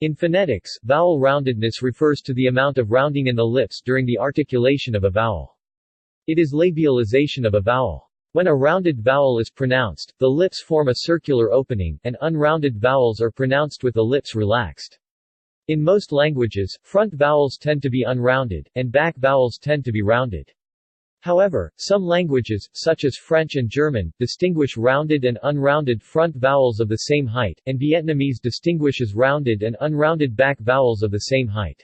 In phonetics, vowel roundedness refers to the amount of rounding in the lips during the articulation of a vowel. It is labialization of a vowel. When a rounded vowel is pronounced, the lips form a circular opening, and unrounded vowels are pronounced with the lips relaxed. In most languages, front vowels tend to be unrounded, and back vowels tend to be rounded. However, some languages, such as French and German, distinguish rounded and unrounded front vowels of the same height, and Vietnamese distinguishes rounded and unrounded back vowels of the same height.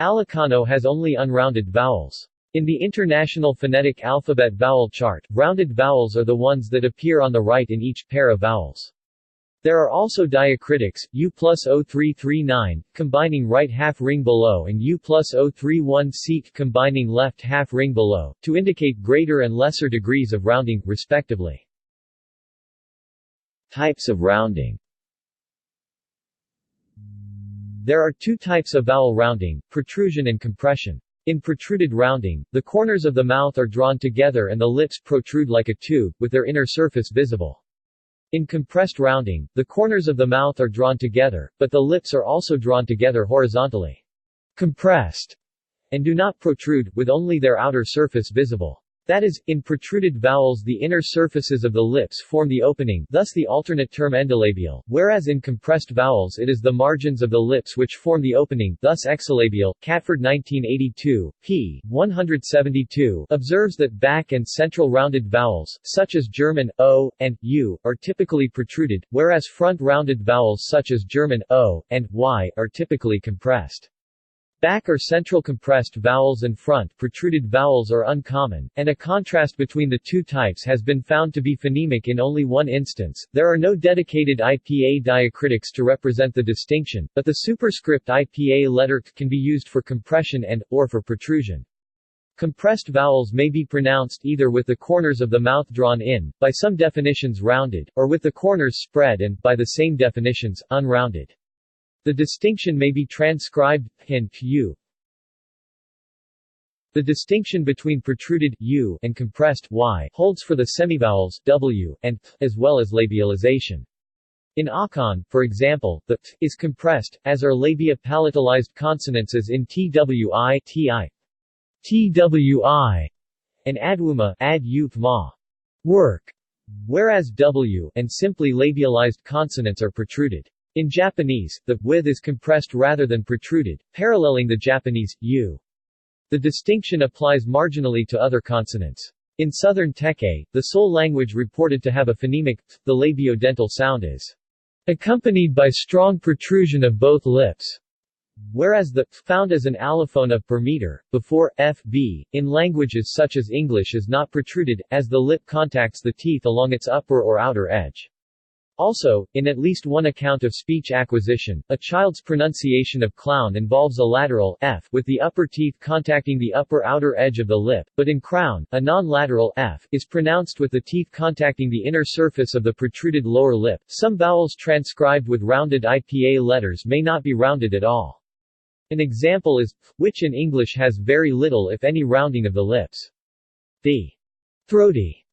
Alacano has only unrounded vowels. In the International Phonetic Alphabet Vowel Chart, rounded vowels are the ones that appear on the right in each pair of vowels. There are also diacritics, U+0339, combining right half ring below, and U+031 seek combining left half ring below, to indicate greater and lesser degrees of rounding, respectively. Types of rounding. There are two types of vowel rounding, protrusion and compression. In protruded rounding, the corners of the mouth are drawn together and the lips protrude like a tube, with their inner surface visible. In compressed rounding, the corners of the mouth are drawn together, but the lips are also drawn together horizontally. Compressed, and do not protrude, with only their outer surface visible. That is, in protruded vowels the inner surfaces of the lips form the opening, thus the alternate term endolabial, whereas in compressed vowels it is the margins of the lips which form the opening, thus exolabial. Catford 1982, p. 172, observes that back and central rounded vowels, such as German o and u, are typically protruded, whereas front rounded vowels such as German o and y are typically compressed. Back or central compressed vowels and front protruded vowels are uncommon, and a contrast between the two types has been found to be phonemic in only one instance. There are no dedicated IPA diacritics to represent the distinction, but the superscript IPA letter k can be used for compression and/or for protrusion. Compressed vowels may be pronounced either with the corners of the mouth drawn in, by some definitions rounded, or with the corners spread and, by the same definitions, unrounded. The distinction may be transcribed hin, u. The distinction between protruded u and compressed y holds for the semivowels w and th, as well as labialization. In Akan, for example, the th is compressed, as are labia palatalized consonants as in twi, twi, and adwuma ad u ma work, whereas w and simply labialized consonants are protruded. In Japanese, the with is compressed rather than protruded, paralleling the Japanese u. The distinction applies marginally to other consonants. In southern Teke, the sole language reported to have a phonemic th, the labiodental sound is accompanied by strong protrusion of both lips, whereas the th, found as an allophone of per meter, before fb, in languages such as English is not protruded, as the lip contacts the teeth along its upper or outer edge. Also, in at least one account of speech acquisition, a child's pronunciation of clown involves a lateral f with the upper teeth contacting the upper outer edge of the lip, but in crown, a non-lateral f is pronounced with the teeth contacting the inner surface of the protruded lower lip. Some vowels transcribed with rounded IPA letters may not be rounded at all. An example is th, which in English has very little if any rounding of the lips. The throaty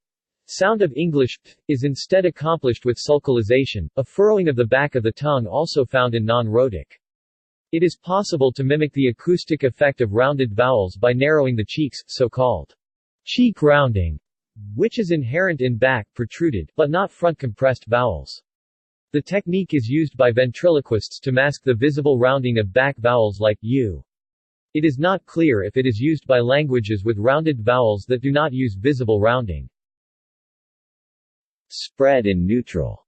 sound of English th is instead accomplished with sulcalization, a furrowing of the back of the tongue also found in non-rhotic. It is possible to mimic the acoustic effect of rounded vowels by narrowing the cheeks, so-called cheek rounding, which is inherent in back protruded but not front compressed vowels. The technique is used by ventriloquists to mask the visible rounding of back vowels like u. It is not clear if it is used by languages with rounded vowels that do not use visible rounding. Spread and neutral.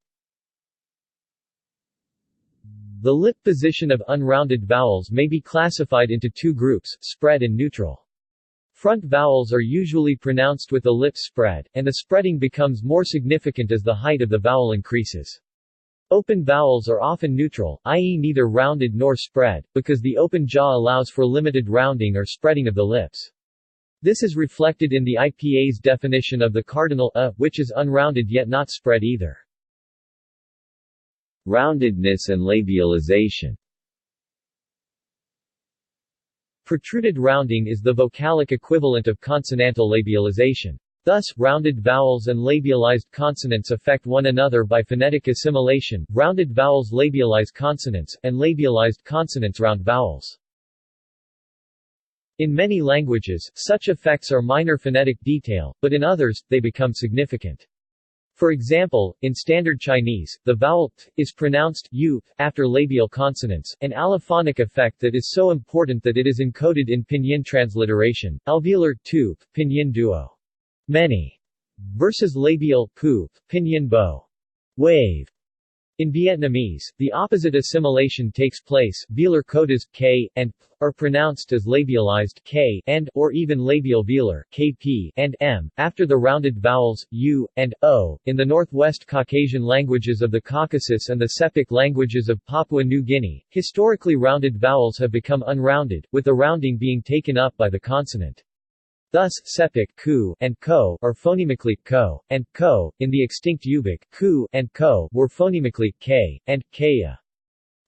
The lip position of unrounded vowels may be classified into two groups, spread and neutral. Front vowels are usually pronounced with the lips spread, and the spreading becomes more significant as the height of the vowel increases. Open vowels are often neutral, i.e. neither rounded nor spread, because the open jaw allows for limited rounding or spreading of the lips. This is reflected in the IPA's definition of the cardinal a, which is unrounded yet not spread either. Roundedness and labialization. Protruded rounding is the vocalic equivalent of consonantal labialization. Thus, rounded vowels and labialized consonants affect one another by phonetic assimilation. Rounded vowels labialize consonants, and labialized consonants round vowels. In many languages, such effects are minor phonetic detail, but in others, they become significant. For example, in Standard Chinese, the vowel t is pronounced u after labial consonants, an allophonic effect that is so important that it is encoded in pinyin transliteration, alveolar tu, pinyin duo, many, versus labial pu, pinyin bo, wave. In Vietnamese, the opposite assimilation takes place. Velar codas k and p are pronounced as labialized k and, or even labial velar kp and m, after the rounded vowels u and o. In the Northwest Caucasian languages of the Caucasus and the Sepik languages of Papua New Guinea, historically rounded vowels have become unrounded, with the rounding being taken up by the consonant. Thus, Sepik ku and ko are phonemically ko and ko. In the extinct Yupik, ku and ko were phonemically k and kaya.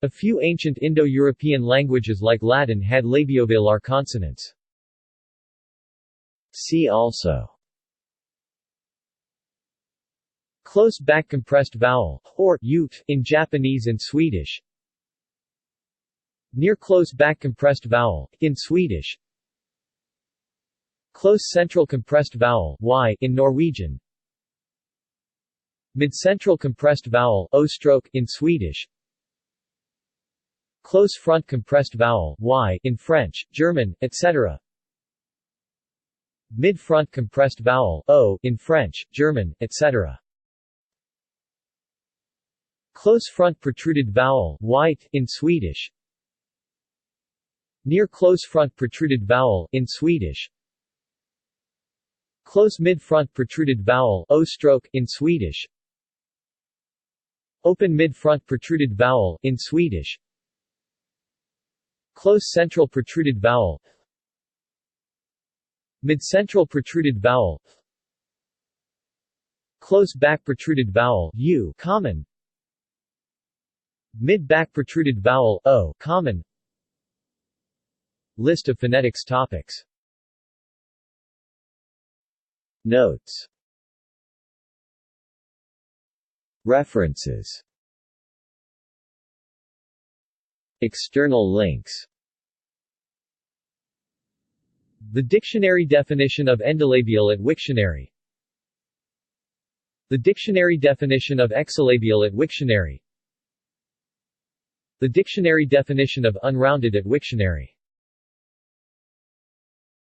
A few ancient Indo-European languages like Latin had labiovelar consonants. See also: close back compressed vowel, or ut in Japanese and Swedish. Near close back compressed vowel in Swedish. Close central compressed vowel y in Norwegian. Mid-central compressed vowel o stroke in Swedish. Close front compressed vowel y in French, German, etc. Mid-front compressed vowel o in French, German, etc. Close front protruded vowel white in Swedish. Near close front protruded vowel in Swedish. Close mid-front protruded vowel o stroke in Swedish. Open mid-front protruded vowel in Swedish. Close central protruded vowel. Mid-central protruded vowel. Close back protruded vowel u common. Mid-back protruded vowel o common. List of phonetics topics. Notes. References. External links. The dictionary definition of endolabial at Wiktionary. The dictionary definition of exolabial at Wiktionary. The dictionary definition of unrounded at Wiktionary.